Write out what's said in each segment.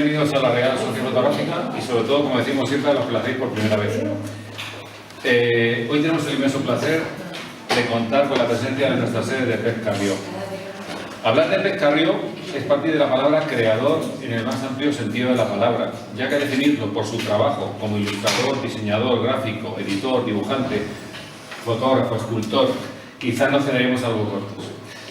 bienvenidos a la Real Sociedad Fotográfica y sobre todo, como decimos siempre, a los que la hacéis por primera vez. Hoy tenemos el inmenso placer de contar con la presencia de nuestra sede de Pez Carrió. Hablar de Pez Carrió es partir de la palabra creador en el más amplio sentido de la palabra, ya que definirlo por su trabajo como ilustrador, diseñador, gráfico, editor, dibujante, fotógrafo, escultor, quizás nos quedaríamos algo cortos.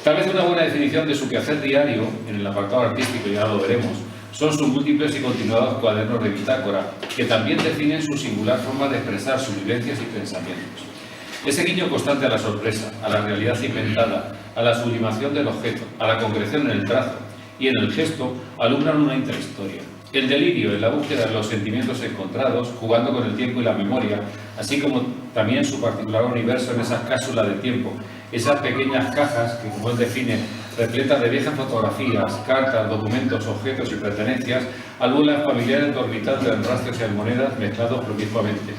Tal vez una buena definición de su quehacer diario, en el apartado artístico, ya lo veremos, son sus múltiples y continuados cuadernos de bitácora, que también definen su singular forma de expresar sus vivencias y pensamientos. Ese guiño constante a la sorpresa, a la realidad inventada, a la sublimación del objeto, a la concreción en el trazo y en el gesto, alumbran una intrahistoria. El delirio en la búsqueda de los sentimientos encontrados, jugando con el tiempo y la memoria, así como también su particular universo en esas cápsulas de tiempo, esas pequeñas cajas que, como él define, repletas de viejas fotografías, cartas, documentos, objetos y pertenencias, algunas familiares dormitantes en rastros y almonedas mezclados promiscuamente.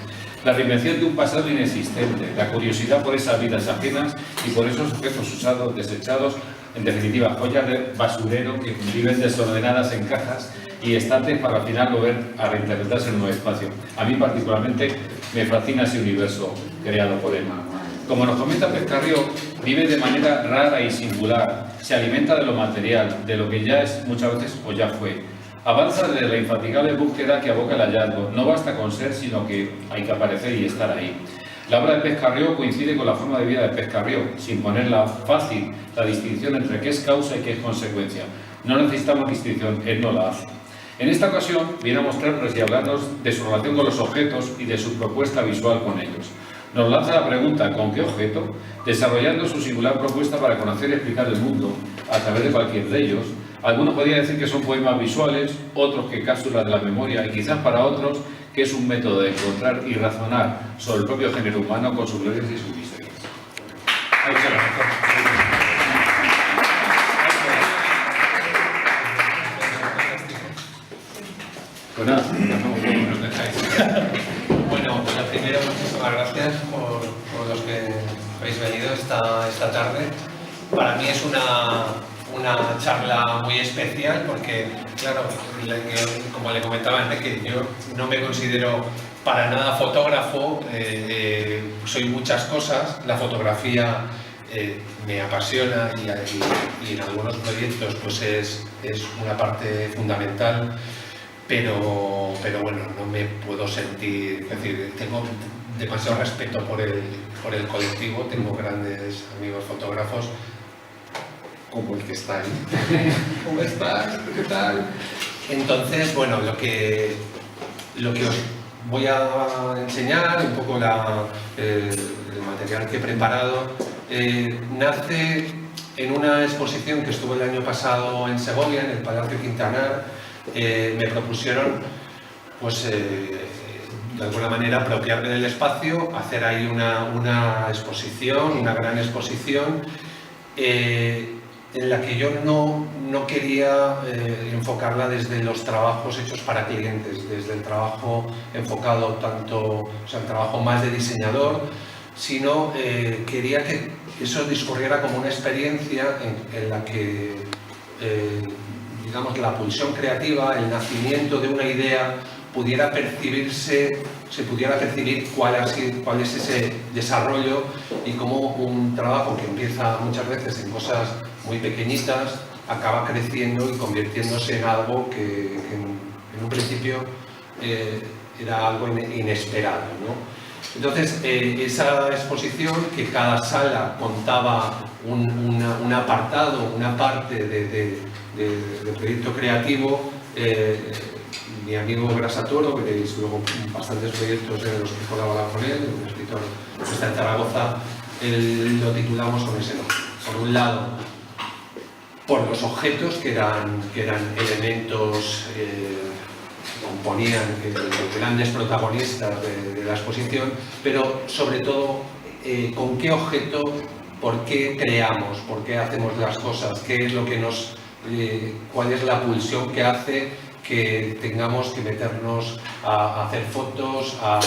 La reinvención de un pasado inexistente, la curiosidad por esas vidas ajenas y por esos objetos usados, desechados, en definitiva, joyas de basurero que viven desordenadas en cajas y estantes para al final volver a reinterpretarse en un nuevo espacio. A mí particularmente me fascina ese universo creado por él. Como nos comenta Pez Carrió, vive de manera rara y singular, se alimenta de lo material, de lo que ya es muchas veces o ya fue. Avanza desde la infatigable búsqueda que aboca el hallazgo. No basta con ser, sino que hay que aparecer y estar ahí. La obra de Pez Carrió coincide con la forma de vida de Pez Carrió, sin ponerla fácil la distinción entre qué es causa y qué es consecuencia. No necesitamos distinción, él no la hace. En esta ocasión viene a mostrarnos y hablarnos de su relación con los objetos y de su propuesta visual con ellos. Nos lanza la pregunta ¿con qué objeto?, desarrollando su singular propuesta para conocer y explicar el mundo a través de cualquier de ellos. Algunos podrían decir que son poemas visuales, otros que cápsulas de la memoria y quizás para otros que es un método de encontrar y razonar sobre el propio género humano con sus glorias y sus miserias. Pues nada, nos dejáis. Bueno, pues primero muchísimas gracias por los que habéis venido esta tarde. Para mí es una charla muy especial porque, claro, como le comentaba antes, que yo no me considero para nada fotógrafo, soy muchas cosas. La fotografía me apasiona y en algunos proyectos pues es una parte fundamental. Pero bueno, no me puedo sentir, es decir, tengo demasiado respeto por el colectivo, tengo grandes amigos fotógrafos, como el que está ahí. ¿Cómo estás? ¿Qué tal? Entonces, bueno, lo que os voy a enseñar, un poco el material que he preparado, nace en una exposición que estuvo el año pasado en Segovia, en el Palacio Quintanar. Me propusieron, pues, de alguna manera, apropiarme del espacio, hacer ahí una exposición, una gran exposición, en la que yo no quería enfocarla desde los trabajos hechos para clientes, desde el trabajo enfocado tanto, o sea, el trabajo más de diseñador, sino quería que eso discurriera como una experiencia en la que digamos, la pulsión creativa, el nacimiento de una idea pudiera percibirse, se pudiera percibir cuál es ese desarrollo y cómo un trabajo que empieza muchas veces en cosas muy pequeñitas acaba creciendo y convirtiéndose en algo que en un principio era algo inesperado, ¿no? Entonces, esa exposición, que cada sala contaba un apartado, una parte de proyecto creativo, mi amigo Grasatoro, que veréis luego bastantes proyectos en los que colaboraba con él, un escritor que está en Zaragoza, lo titulamos con ese nombre. Por un lado, por los objetos que eran elementos componían grandes protagonistas de la exposición, pero sobre todo con qué objeto, por qué creamos, por qué hacemos las cosas, qué es lo que cuál es la pulsión que hace que tengamos que meternos a hacer fotos, a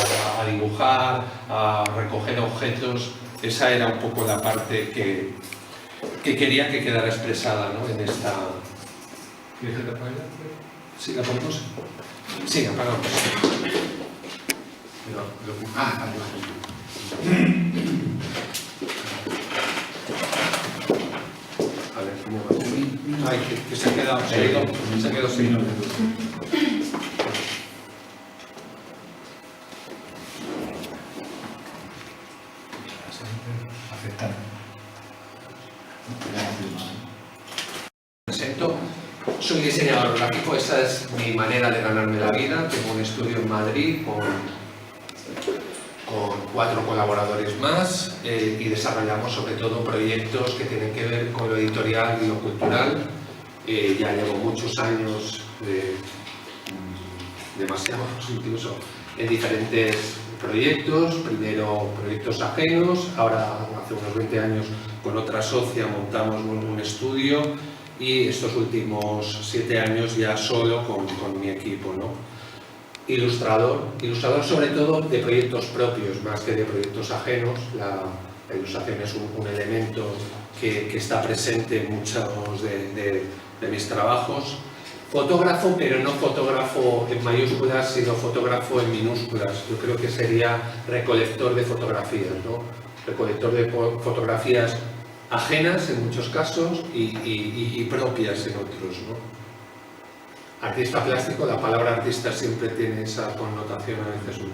dibujar, a recoger objetos. Esa era un poco la parte que quería que quedara expresada, ¿no? En esta... ¿Quieres que te apoye? ¿Sí la ponemos? Sí, apagamos. Vale. A ver, ¿cómo va? Ay, que se ha quedado, se ha quedado sin. Aceptar. Presento. Soy diseñador gráfico, esa es mi manera de ganarme la vida. Tengo un estudio en Madrid con 4 colaboradores más y desarrollamos sobre todo proyectos que tienen que ver con lo editorial y lo cultural. Ya llevo muchos años, demasiados incluso, en diferentes proyectos, primero proyectos ajenos, ahora hace unos 20 años con otra socia montamos un estudio y estos últimos 7 años ya solo con mi equipo, ¿no? Ilustrador sobre todo de proyectos propios más que de proyectos ajenos. La ilustración es un elemento que está presente en muchos de mis trabajos. Fotógrafo, pero no fotógrafo en mayúsculas, sino fotógrafo en minúsculas. Yo creo que sería recolector de fotografías, ¿no? Recolector de fotografías ajenas en muchos casos y propias en otros, ¿no? Artista plástico, la palabra artista siempre tiene esa connotación a veces un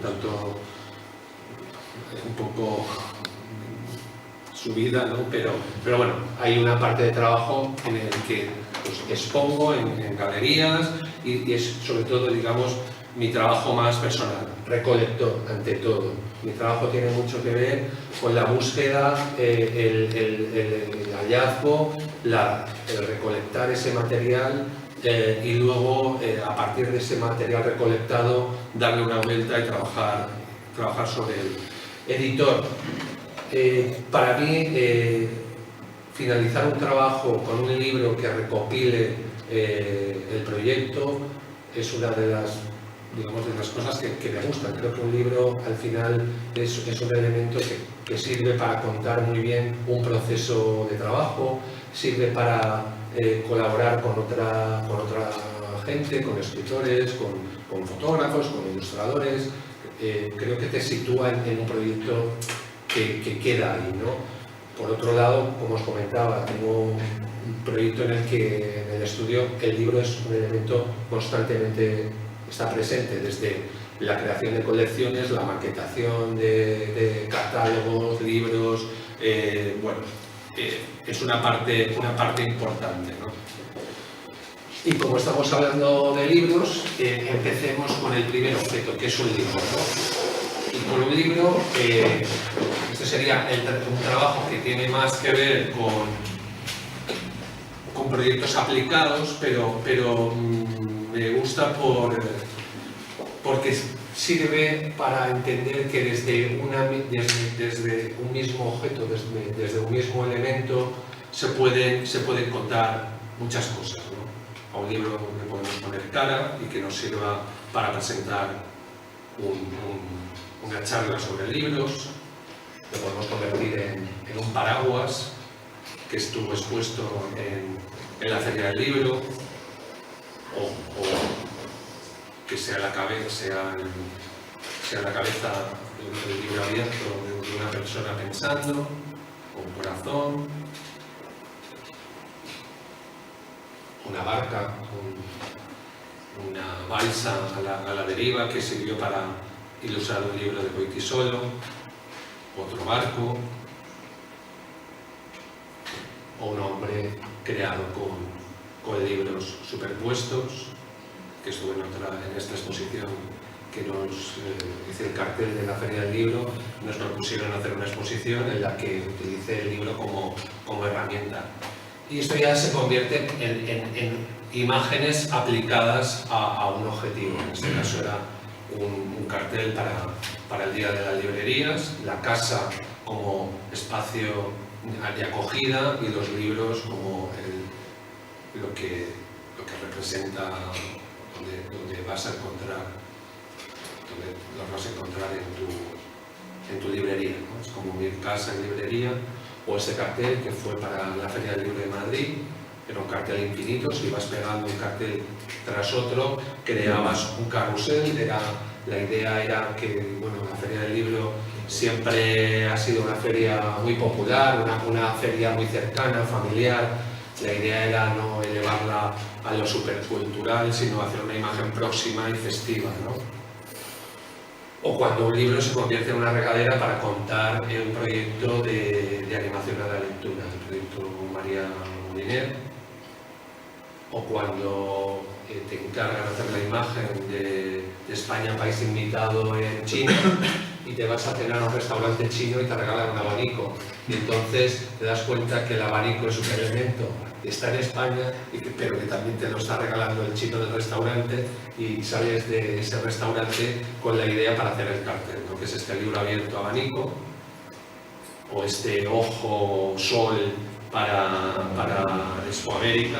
poco subida, ¿no? Pero bueno, hay una parte de trabajo en el que pues, expongo en galerías y es sobre todo, digamos, mi trabajo más personal, recolector ante todo. Mi trabajo tiene mucho que ver con la búsqueda, el hallazgo, el recolectar ese material y luego, a partir de ese material recolectado, darle una vuelta y trabajar sobre él. Editor. Para mí, finalizar un trabajo con un libro que recopile el proyecto es una de las, digamos, de las cosas que me gustan. Creo que un libro, al final, es un elemento que sirve para contar muy bien un proceso de trabajo, sirve para colaborar con otra gente, con escritores, con fotógrafos, con ilustradores. Creo que te sitúa en un proyecto que queda ahí, ¿no? Por otro lado, como os comentaba, tengo un proyecto en el que en el estudio el libro es un elemento constantemente está presente, desde la creación de colecciones, la maquetación de catálogos, libros, bueno, es una parte importante, ¿no? Y como estamos hablando de libros, empecemos con el primer objeto, que es un libro, ¿no? Y con un libro, este sería un trabajo que tiene más que ver con proyectos aplicados, pero me gusta porque sirve para entender que desde un mismo objeto, desde un mismo elemento, se pueden contar muchas cosas, ¿no? A un libro le podemos poner cara y que nos sirva para presentar una charla sobre libros, lo podemos convertir en un paraguas que estuvo expuesto en la Feria del Libro, o que sea la cabeza del libro abierto de una persona pensando, o un corazón, una barca, una balsa a la deriva que sirvió para ilustrar un libro de Goitisolo, otro barco, o un hombre creado con libros superpuestos, que estuvo en esta exposición que nos hizo el cartel de la Feria del Libro. Nos propusieron hacer una exposición en la que utilicé el libro como herramienta. Y esto ya se convierte en imágenes aplicadas a un objetivo. En este caso era un cartel para el Día de las Librerías, la casa como espacio de acogida y los libros como lo que representa donde los vas a encontrar en tu librería, ¿no? Es como mi casa en librería, o este cartel que fue para la Feria del Libro de Madrid, era un cartel infinito, si ibas pegando un cartel tras otro, creabas un carrusel. La idea era que, bueno, la Feria del Libro siempre ha sido una feria muy popular, una feria muy cercana, familiar. La idea era no elevarla a lo supercultural, sino hacer una imagen próxima y festiva, ¿no? O cuando un libro se convierte en una regadera para contar un proyecto de animación a la lectura, el proyecto María Moliner, o cuando te encargan de hacer la imagen de España, país invitado en China, y te vas a cenar a un restaurante chino y te regalan un abanico. Y entonces te das cuenta que el abanico es un elemento que está en España, pero que también te lo está regalando el chino del restaurante, y sales de ese restaurante con la idea para hacer el cartel, ¿no? Que es este libro abierto abanico, o este ojo sol para Expo América,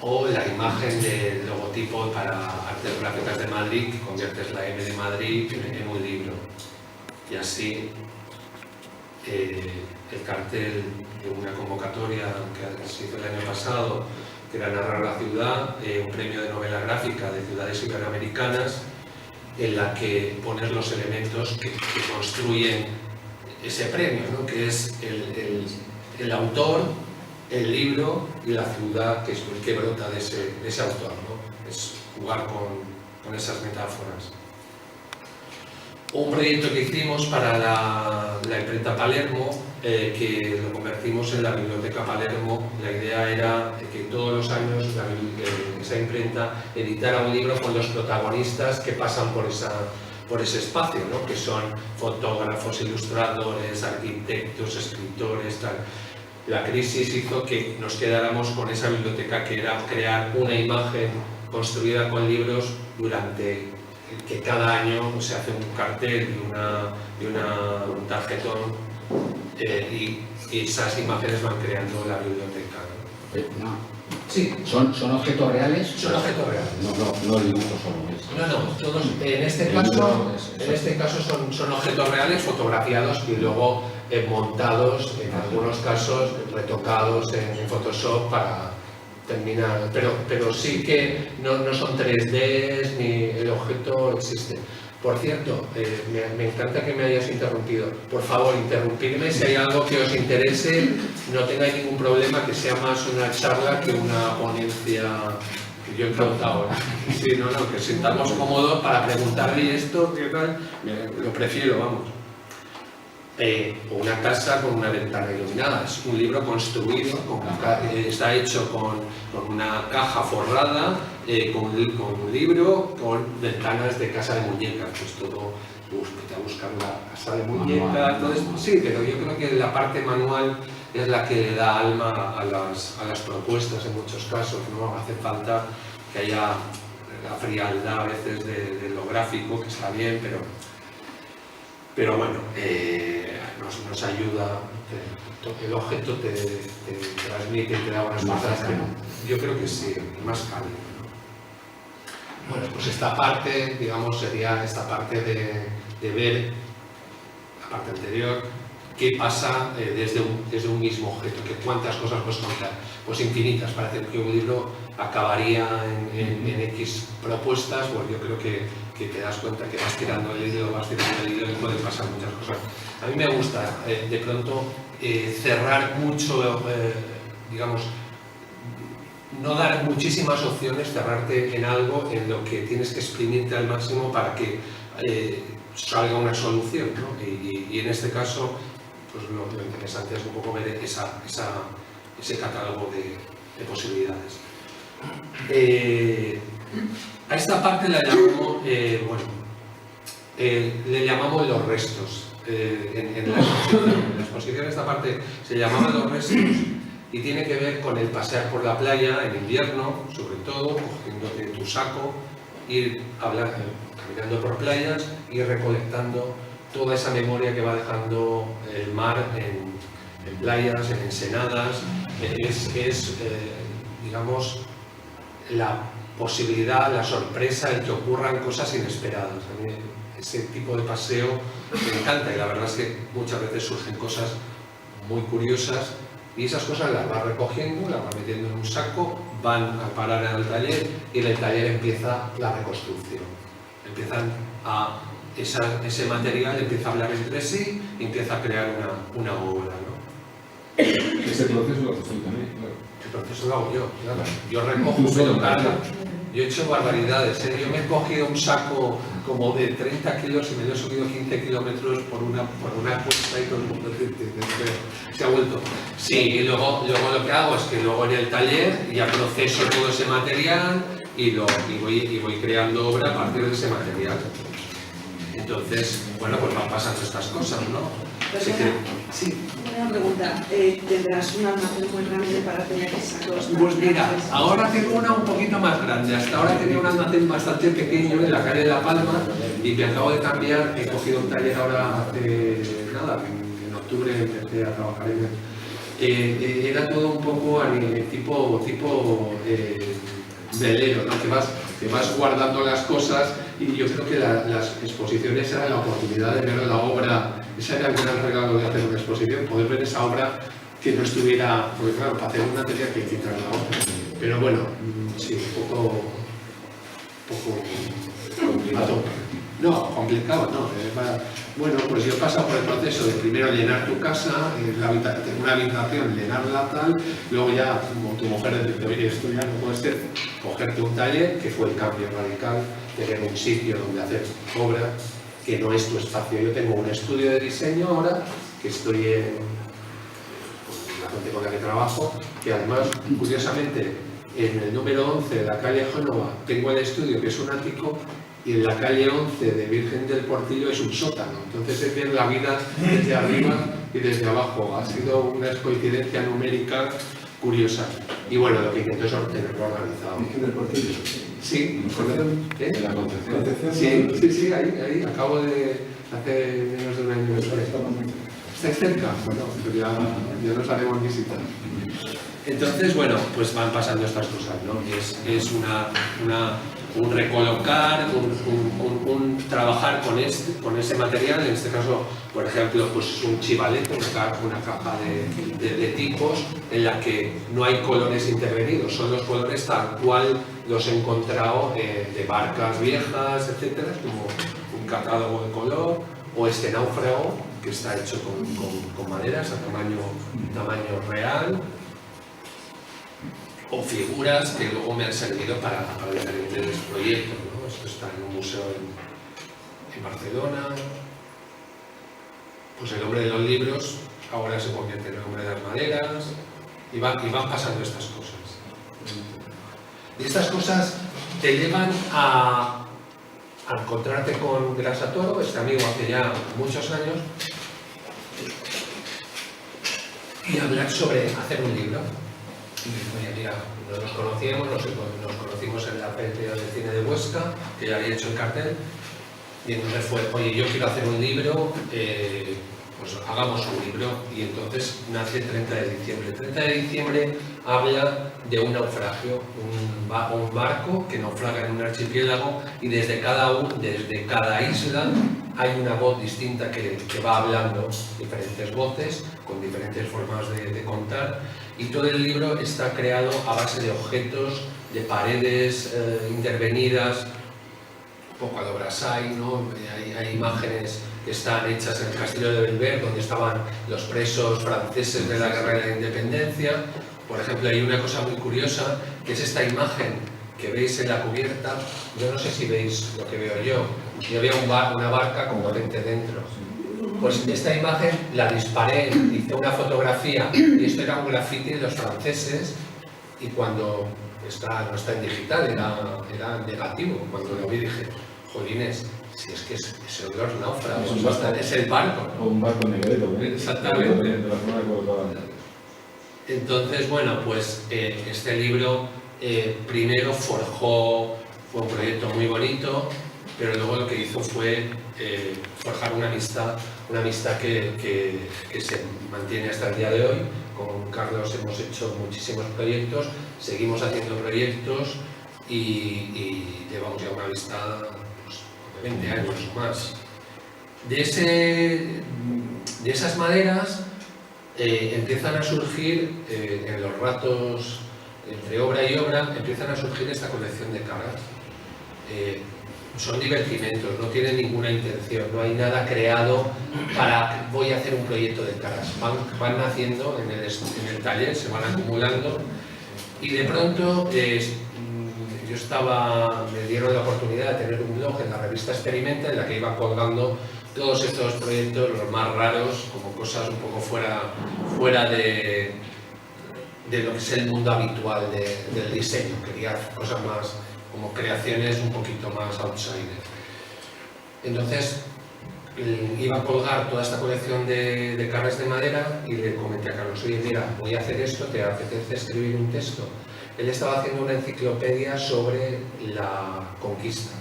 o la imagen del logotipo para Artes Gráficas de Madrid, que conviertes la M de Madrid en un libro. Y así el cartel de una convocatoria que se hizo el año pasado, que era Narrar la ciudad, un premio de novela gráfica de ciudades iberoamericanas, en la que pones los elementos que construyen ese premio, ¿no? Que es el autor, el libro y la ciudad que brota de ese autor, ¿no? Es jugar con esas metáforas. Un proyecto que hicimos para la imprenta Palermo, que lo convertimos en la Biblioteca Palermo. La idea era que todos los años esa imprenta editara un libro con los protagonistas que pasan por ese espacio, ¿no? Que son fotógrafos, ilustradores, arquitectos, escritores, tal. La crisis hizo que nos quedáramos con esa biblioteca, que era crear una imagen construida con libros durante que cada año se hace un cartel y un tarjetón, y esas imágenes van creando la biblioteca, ¿no? Sí. ¿Son objetos reales? Son objetos reales. No dibujos solo. No, todos, en este caso son objetos reales fotografiados y luego montados, en algunos casos retocados en Photoshop para terminar, pero sí que no son 3Ds ni el objeto existe. Por cierto, me encanta que me hayas interrumpido. Por favor, interrumpidme si hay algo que os interese, no tengáis ningún problema, que sea más una charla que una ponencia, que yo encantado. Sí, que sintamos cómodos para preguntarle esto, ¿qué tal? Lo prefiero, vamos. Una casa con una ventana iluminada, es un libro construido, está hecho con una caja forrada, con un libro, con ventanas de casa de muñecas, pues todo, vete a buscar una casa de muñecas, todo esto. Sí, pero yo creo que la parte manual es la que le da alma a las propuestas en muchos casos, ¿no? Hace falta que haya la frialdad a veces de lo gráfico, que está bien, pero bueno, nos ayuda, el objeto te transmite y te da unas cosas. Yo creo que sí, más cálido, ¿no? Bueno, pues esta parte, digamos, sería esta parte de ver, la parte anterior, qué pasa desde un mismo objeto, que cuántas cosas puedes contar. Pues infinitas, parece que un libro acabaría en X propuestas. Pues yo creo que te das cuenta que vas tirando el hilo y pueden pasar muchas cosas. A mí me gusta de pronto cerrar mucho, digamos, no dar muchísimas opciones, cerrarte en algo en lo que tienes que exprimirte al máximo para que salga una solución, ¿no? Y en este caso, pues lo interesante es un poco ver ese catálogo de posibilidades. A esta parte la llamamos, le llamamos los restos. En la exposición esta parte se llamaba los restos y tiene que ver con el pasear por la playa en invierno, sobre todo, cogiéndote tu saco, ir caminando por playas y recolectando toda esa memoria que va dejando el mar en playas, en ensenadas. Digamos, la posibilidad, la sorpresa, el que ocurran cosas inesperadas. A mí ese tipo de paseo me encanta, y la verdad es que muchas veces surgen cosas muy curiosas, y esas cosas las vas recogiendo, las vas metiendo en un saco, van a parar al taller y en el taller empieza la reconstrucción. Ese material empieza a hablar entre sí y empieza a crear una obra, ¿no? Ese proceso lo haces tú también, claro. El proceso lo hago yo, claro. Yo recojo, me lo cargo. Yo he hecho barbaridades, ¿eh? Yo me he cogido un saco como de 30 kilos y me lo he subido 15 kilómetros por una cuesta y todo el mundo se ha vuelto. Sí, y luego lo que hago es que luego en el taller ya proceso todo ese material y voy creando obra a partir de ese material. Entonces, bueno, pues van pasando estas cosas, ¿no? Así que, sí. Una pregunta, ¿tendrás un almacén muy grande para tener sacos? Pues mira, ahora tengo una un poquito más grande. Hasta ahora tenía un almacén bastante pequeño en la calle de La Palma y me acabo de cambiar. He cogido un taller ahora hace nada, en octubre empecé a trabajar en él. Era todo un poco tipo velero, ¿no? Que vas guardando las cosas y yo creo que las exposiciones eran la oportunidad de ver la obra. Ese era el gran regalo de hacer una exposición, poder ver esa obra que no estuviera, porque claro, para hacer una tenía que quitar la obra. Pero bueno, sí, un poco complicado. No, complicado no. Bueno, pues yo he pasado por el proceso de primero llenar tu casa, tener una habitación, llenarla tal, luego ya como tu mujer decirte, oye, esto ya no puede ser, cogerte un taller, que fue el cambio radical, tener un sitio donde hacer obra, que no es tu espacio. Yo tengo un estudio de diseño ahora, que estoy la gente con la que trabajo, que además, curiosamente, en el número 11 de la calle Génova tengo el estudio, que es un ático, y en la calle 11 de Virgen del Portillo es un sótano. Entonces es ver la vida desde arriba y desde abajo. Ha sido una coincidencia numérica curiosa. Y bueno, lo que intento es tenerlo organizado. ¿Virgen del Portillo? Sí, ¿En la Concepción? Sí, ahí. Acabo de hace menos de un año. ¿Estáis cerca? Bueno, pues ya nos haremos visitar. Entonces, bueno, pues van pasando estas cosas, ¿no? Y es un recolocar, un trabajar con ese material. En este caso, por ejemplo, pues un chivalete, una caja de tipos en la que no hay colores intervenidos, son los colores tal cual los he encontrado de barcas viejas, etcétera, como un catálogo de color, o este náufrago que está hecho con maderas a tamaño real, o figuras que luego me han servido para diferentes proyectos, ¿no? Esto está en un museo en Barcelona. Pues el hombre de los libros ahora se convierte en el hombre de las maderas y van pasando estas cosas. Y estas cosas te llevan a encontrarte con Grasa Toro, este amigo hace ya muchos años, y hablar sobre hacer un libro. Y oye, mira, no nos conocíamos, nos conocimos en la Festival de Cine de Huesca, que ya había hecho el cartel, y entonces fue, oye, yo quiero hacer un libro, pues hagamos un libro, y entonces nace 30 de diciembre. El 30 de diciembre habla de un naufragio, un barco que naufraga en un archipiélago, y desde cada isla hay una voz distinta que va hablando, diferentes voces, con diferentes formas de contar, y todo el libro está creado a base de objetos, de paredes intervenidas, un poco a lo Brassai, ¿no? Hay imágenes que están hechas en el castillo de Belver, donde estaban los presos franceses de la guerra de la independencia. Por ejemplo, hay una cosa muy curiosa, que es esta imagen que veis en la cubierta. Yo no sé si veis lo que veo yo. Yo veo una barca con gente dentro. Pues esta imagen la disparé, hice una fotografía, y esto era un grafiti de los franceses, y cuando no está en digital, era negativo. Cuando lo vi dije, jolines, si es que ese olor náufrago, es el barco. O un barco negreto, ¿eh? Exactamente. De la zona de colocada. Entonces, bueno, pues este libro primero fue un proyecto muy bonito, pero luego lo que hizo fue forjar una amistad que se mantiene hasta el día de hoy. Con Carlos hemos hecho muchísimos proyectos, seguimos haciendo proyectos y llevamos ya una amistad pues, de 20 años o más. De esas maderas empiezan a surgir, en los ratos entre obra y obra, empiezan a surgir esta colección de caras. Son divertimentos, no tienen ninguna intención, no hay nada creado para voy a hacer un proyecto de caras. Van naciendo en el taller, se van acumulando y de pronto me dieron la oportunidad de tener un blog en la revista Experimenta en la que iba colgando todos estos proyectos, los más raros, como cosas un poco fuera de lo que es el mundo habitual del diseño. Quería cosas más como creaciones un poquito más outsider. Entonces iba a colgar toda esta colección de carras de madera y le comenté a Carlos, oye, mira, voy a hacer esto, ¿te apetece escribir un texto? Él estaba haciendo una enciclopedia sobre la conquista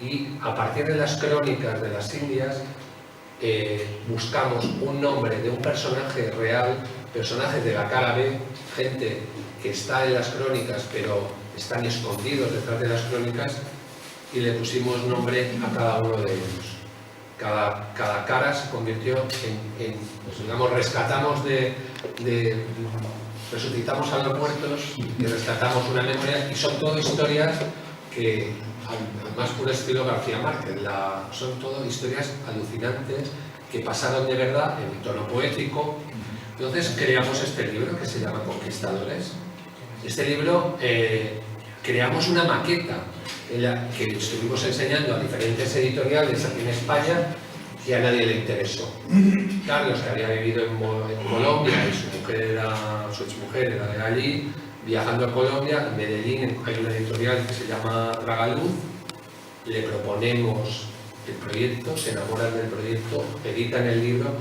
y a partir de las crónicas de las Indias buscamos un nombre de un personaje real, personajes de la cara B, gente que está en las crónicas pero están escondidos detrás de las crónicas y le pusimos nombre a cada uno de ellos. Cada cara se convirtió en pues digamos, rescatamos resucitamos a los muertos y rescatamos una memoria y son todo historias que, al más puro estilo García Márquez, son todo historias alucinantes que pasaron de verdad en tono poético. Entonces creamos este libro que se llama Conquistadores. Este libro creamos una maqueta en la que estuvimos enseñando a diferentes editoriales aquí en España y a nadie le interesó. Carlos, que había vivido en Colombia y su exmujer era de allí, viajando a Colombia, en Medellín hay una editorial que se llama Tragaluz, le proponemos el proyecto, se enamoran del proyecto, editan el libro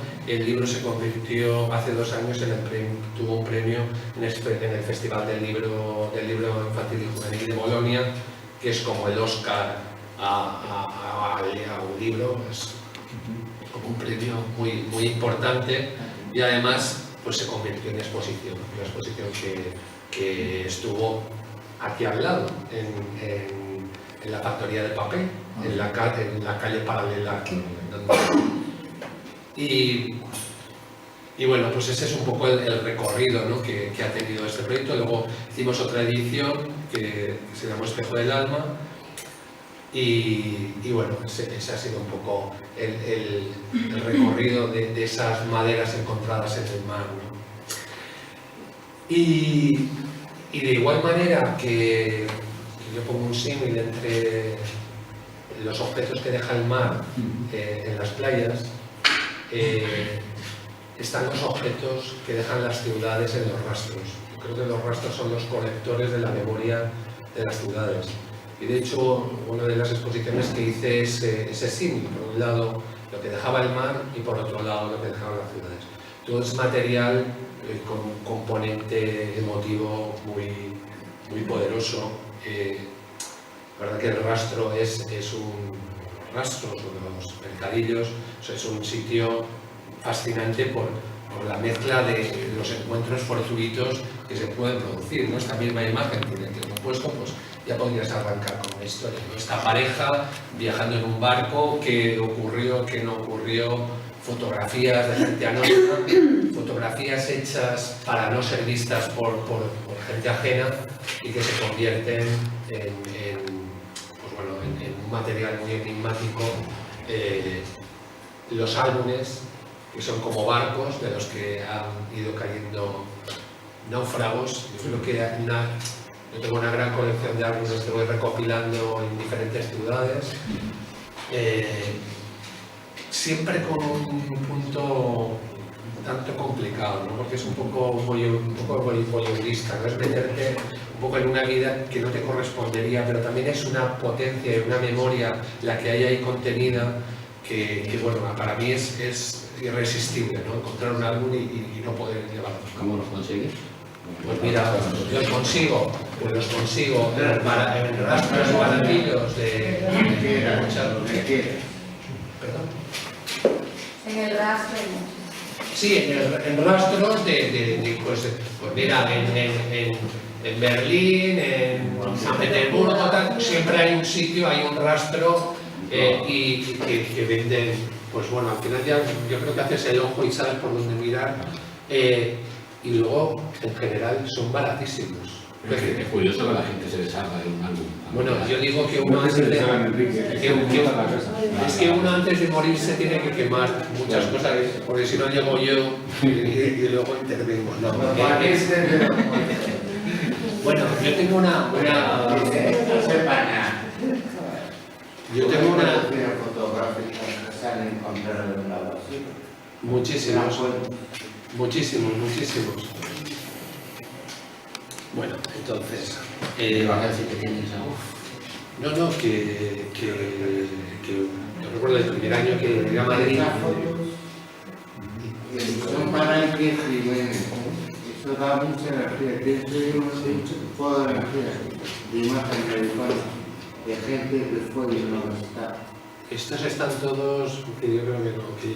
se convirtió hace 2 años tuvo un premio en el Festival del Libro Infantil y Juvenil de Bolonia, que es como el Oscar a un libro, es como un premio muy importante y además pues se convirtió en exposición, una exposición que estuvo aquí al lado, en la factoría de papel, en la calle paralela aquí. Y bueno, pues ese es un poco el recorrido, ¿no?, que ha tenido este proyecto. Luego hicimos otra edición que se llamó Espejo del Alma y bueno, ese ha sido un poco el recorrido de esas maderas encontradas en el mar, ¿no? Y de igual manera que yo pongo un símil entre los objetos que deja el mar en las playas, están los objetos que dejan las ciudades en los rastros. Yo creo que los rastros son los colectores de la memoria de las ciudades. Y de hecho, una de las exposiciones que hice es ese símil. Por un lado, lo que dejaba el mar y por otro lado, lo que dejaban las ciudades. Todo es material con un componente emotivo muy poderoso. La verdad que el rastro es un rastro sobre los mercadillos, es un sitio fascinante por la mezcla de los encuentros fortuitos que se pueden producir, ¿no? Esta misma imagen que hemos puesto, pues ya podrías arrancar con una historia, ¿no? Esta pareja viajando en un barco, qué ocurrió, qué no ocurrió, fotografías de gente anónima, fotografías hechas para no ser vistas por gente ajena y que se convierten en un material muy enigmático. Los álbumes, que son como barcos de los que han ido cayendo náufragos. Yo creo que yo tengo una gran colección de álbumes que voy recopilando en diferentes ciudades. Siempre con un punto tanto complicado, ¿no? Porque es un poco voyeurista, ¿no? Es meterte un poco en una vida que no te correspondería, pero también es una potencia y una memoria la que hay ahí contenida que bueno, para mí es irresistible, ¿no? Encontrar un álbum y no poder llevarlo. ¿Cómo los consigues? Pues mira, los consigo en rastros baratillos de ¿Perdón? En el rastro. Sí, en rastros pues mira, en Berlín, en San Petersburgo, siempre hay un sitio, hay un rastro y que venden, pues bueno, al final ya yo creo que haces el ojo y sabes por dónde mirar Y luego, en general, son baratísimos. Es curioso que la gente se deshaga de un álbum. Bueno, yo digo que uno No antes se de... les hagan Enrique, que un- monta la casa. Es que uno antes de morirse tiene que quemar muchas cosas, porque si no llego yo y luego intervengo. No, bueno, yo tengo una... Yo tengo una... fotográficas que se han encontrado en la basura. Muchísimos, muchísimos. Bueno, entonces... Vas a decir que tienes algo. No, que yo recuerdo el primer año que llegué a Madrid. Esas fotos son para Enrique Jiménez. Eso da mucha energía. Tienes que mucho toda la energía de imagen de gente que fue y no está. Estos están todos, que yo creo que no, que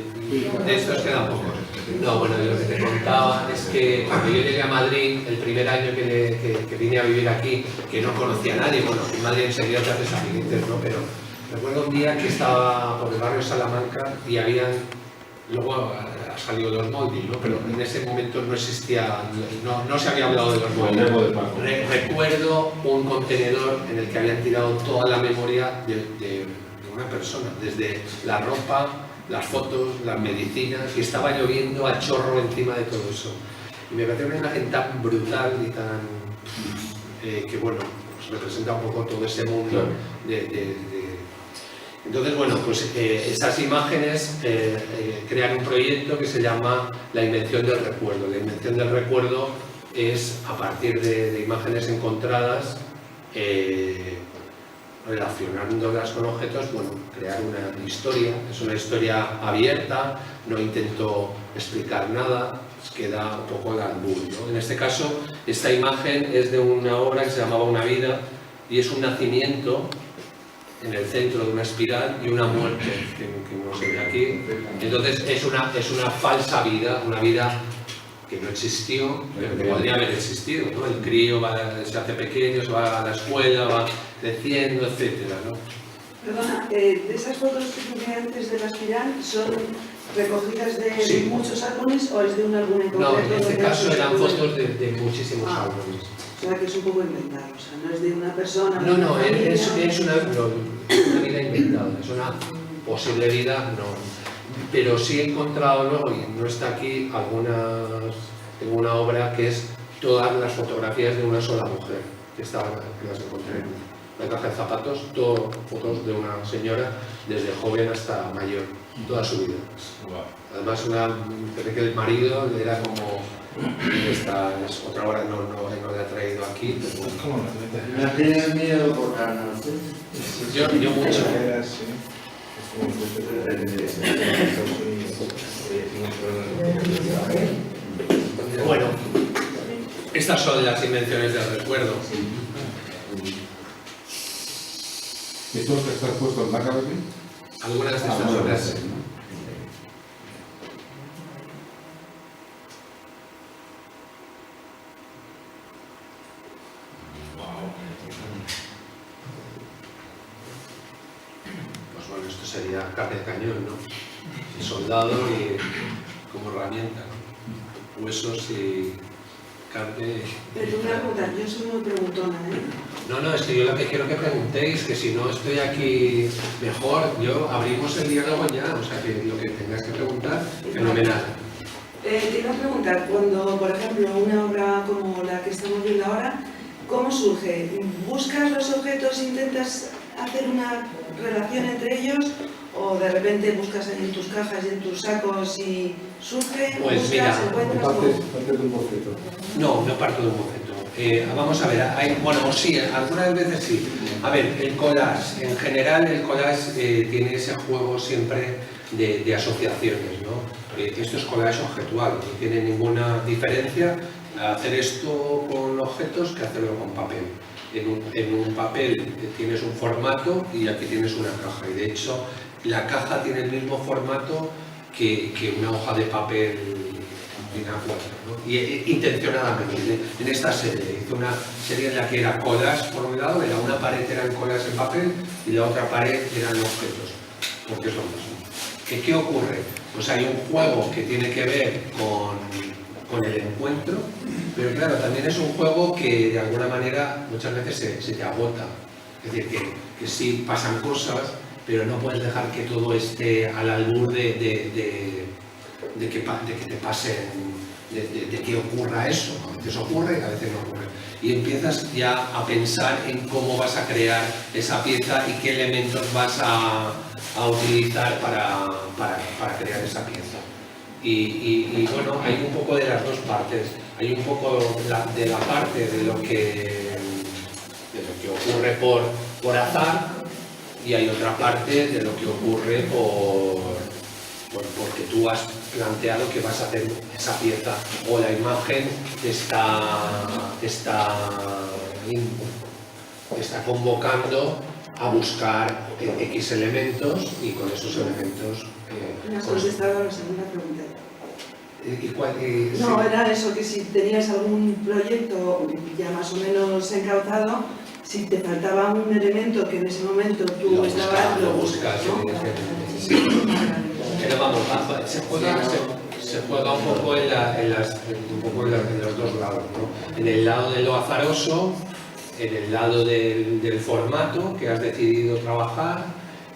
de estos quedan pocos. No, bueno, lo que te contaba es que cuando yo llegué a Madrid, el primer año que vine a vivir aquí, que no conocía a nadie, bueno, en Madrid enseguida te haces amiguites, ¿no? Pero recuerdo un día que estaba por el barrio Salamanca y habían, luego ha salido los móviles, ¿no? Pero en ese momento no existía, no se había hablado de los El móviles. Lego de Paco. Recuerdo un contenedor en el que habían tirado toda la memoria de una persona, desde la ropa, las fotos, las medicinas, y estaba lloviendo a chorro encima de todo eso. Y me pareció una imagen tan brutal y tan... que bueno, pues representa un poco todo ese mundo Entonces, bueno, pues estas imágenes crean un proyecto que se llama La Invención del Recuerdo. La Invención del Recuerdo es, a partir de imágenes encontradas, relacionándolas con objetos, bueno, crear una historia. Es una historia abierta, no intento explicar nada, queda un poco al albur, ¿no? En este caso, esta imagen es de una obra que se llamaba Una vida y es un nacimiento en el centro de una espiral y una muerte que no se ve aquí. Entonces es una falsa vida, una vida que no existió, pero que podría haber existido, ¿no? El crío se hace pequeño, se va a la escuela, va creciendo, etcétera, ¿no? Perdona, de esas fotos que tuve antes de la espiral, ¿son recogidas de Sí. muchos álbumes o es de un álbum en No, concreto? en este donde caso has eran puesto- fotos de muchísimos álbumes. O sea que es un poco inventado, o sea, no es de una persona. No, no, familia. es una vida inventada, es una posible vida, no. Pero sí he encontrado luego, y no está aquí, tengo una obra que es todas las fotografías de una sola mujer, que las encontré en la caja de zapatos, todas fotos de una señora, desde joven hasta mayor, toda su vida. Además, creo que el marido era como... Esta es otra obra, no la he traído aquí, pero bueno. ¿No tienes miedo por la noche? Yo mucho. Bueno, estas son las invenciones del recuerdo. ¿Estos que estás puesto en la cabeza? Algunas de estas obras. Pues bueno, esto sería carne de cañón, ¿no? El soldado y como herramienta, ¿no? Huesos y carne. Pero una pregunta, yo soy muy preguntona, ¿eh? No, es que yo lo que quiero que preguntéis, que si no estoy aquí mejor, abrimos el diálogo ya, o sea que lo que tengáis que preguntar, fenomenal. Te iba a preguntar, cuando, por ejemplo, una obra como la que estamos viendo ahora, ¿cómo surge? ¿Buscas los objetos, intentas hacer una relación entre ellos o de repente buscas en tus cajas y en tus sacos y surge, Pues buscas, mira, encuentras? Parte de un boceto. No parto de un boceto. Vamos a ver, bueno, sí, algunas veces sí. A ver, el collage, en general el collage tiene ese juego siempre de asociaciones, ¿no? Esto es collage objetual, no tiene ninguna diferencia hacer esto con objetos que hacerlo con papel. En un papel tienes un formato y aquí tienes una caja, y de hecho la caja tiene el mismo formato que una hoja de papel. ¿No? Y intencionadamente, en esta serie, hice una serie en la que era collage por un lado, era una pared eran collage en papel y la otra pared eran objetos, porque es lo mismo. ¿Qué ocurre? Pues hay un juego que tiene que ver con el encuentro, pero claro, también es un juego que de alguna manera muchas veces se te agota. Es decir, que sí pasan cosas, pero no puedes dejar que todo esté al albur de que te pasen, de que ocurra eso. A veces ocurre y a veces no ocurre. Y empiezas ya a pensar en cómo vas a crear esa pieza y qué elementos vas a utilizar para crear esa pieza. Y bueno, hay un poco de las dos partes. Hay un poco de la parte de lo que ocurre por azar, y hay otra parte de lo que ocurre porque tú has planteado que vas a hacer esa pieza, o la imagen te está convocando a buscar X elementos, y con esos elementos... Me has contestado a la segunda pregunta. Sí. No, era eso, que si tenías algún proyecto ya más o menos encauzado, si te faltaba un elemento que en ese momento tú lo buscas, ¿no? Sí. Pero vamos, se juega un poco en los dos lados, ¿no? En el lado de lo azaroso, en el lado del formato que has decidido trabajar,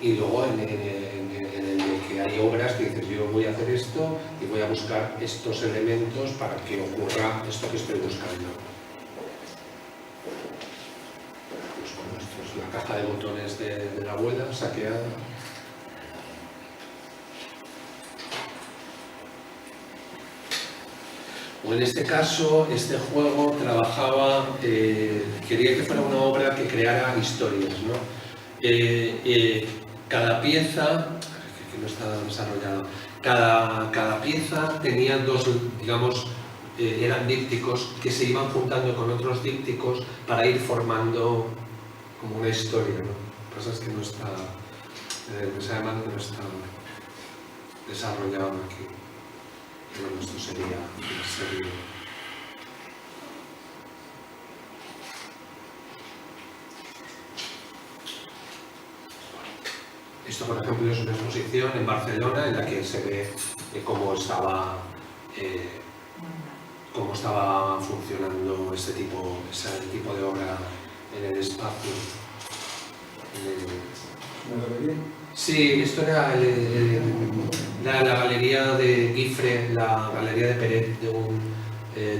y luego en el de que hay obras que dices, yo voy a hacer esto y voy a buscar estos elementos para que ocurra esto que estoy buscando. Pues bueno, esto es la caja de botones de la abuela saqueada. O en este caso, este juego trabajaba, quería que fuera una obra que creara historias, ¿no? Cada pieza, que no está desarrollado, cada pieza tenía dos, digamos, eran dípticos que se iban juntando con otros dípticos para ir formando como una historia, ¿no? Lo que pasa es que no está, además no está desarrollado aquí. Bueno, esto sería una serie. Esto, por ejemplo, es una exposición en Barcelona en la que se ve cómo estaba funcionando ese tipo de obra en el espacio. ¿Una galería? Sí, esto era la galería de Guifre, la galería de Peret, de un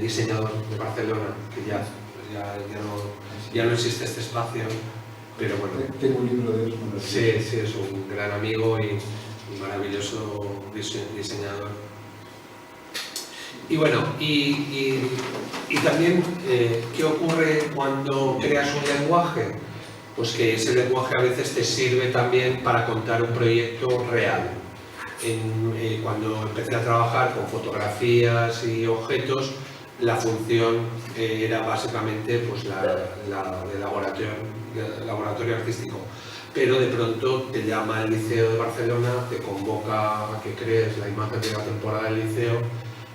diseñador de Barcelona, que ya no existe este espacio, pero bueno. Tengo un libro de él. Sí, es un gran amigo y un maravilloso diseñador. Y bueno, y también, ¿qué ocurre cuando creas un lenguaje? Pues que ese lenguaje a veces te sirve también para contar un proyecto real. Cuando empecé a trabajar con fotografías y objetos, la función era básicamente pues, la de laboratorio artístico. Pero de pronto te llama el Liceo de Barcelona, te convoca a que crees la imagen de la temporada del liceo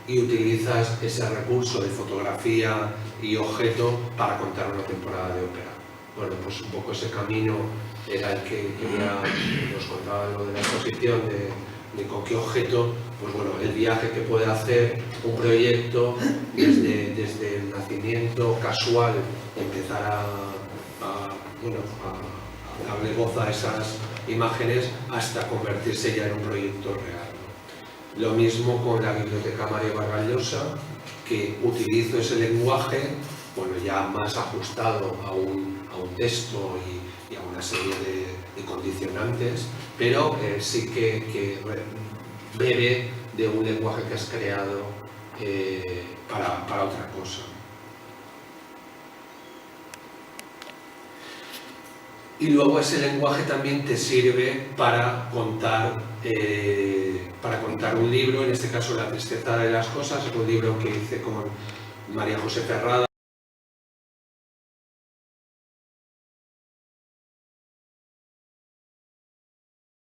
y utilizas ese recurso de fotografía y objeto para contar una temporada de ópera. Bueno, pues un poco ese camino era el que nos contaba lo de la exposición, de con qué objeto, pues bueno, el viaje que puede hacer un proyecto desde el nacimiento casual, empezar a darle voz a esas imágenes hasta convertirse ya en un proyecto real, ¿no? Lo mismo con la Biblioteca Mario Vargas Llosa, que utilizo ese lenguaje, bueno, ya más ajustado a un texto y a una serie de condicionantes, pero sí que bebe de un lenguaje que has creado para otra cosa. Y luego ese lenguaje también te sirve para contar un libro, en este caso La tristeza de las cosas, un libro que hice con María José Ferrada.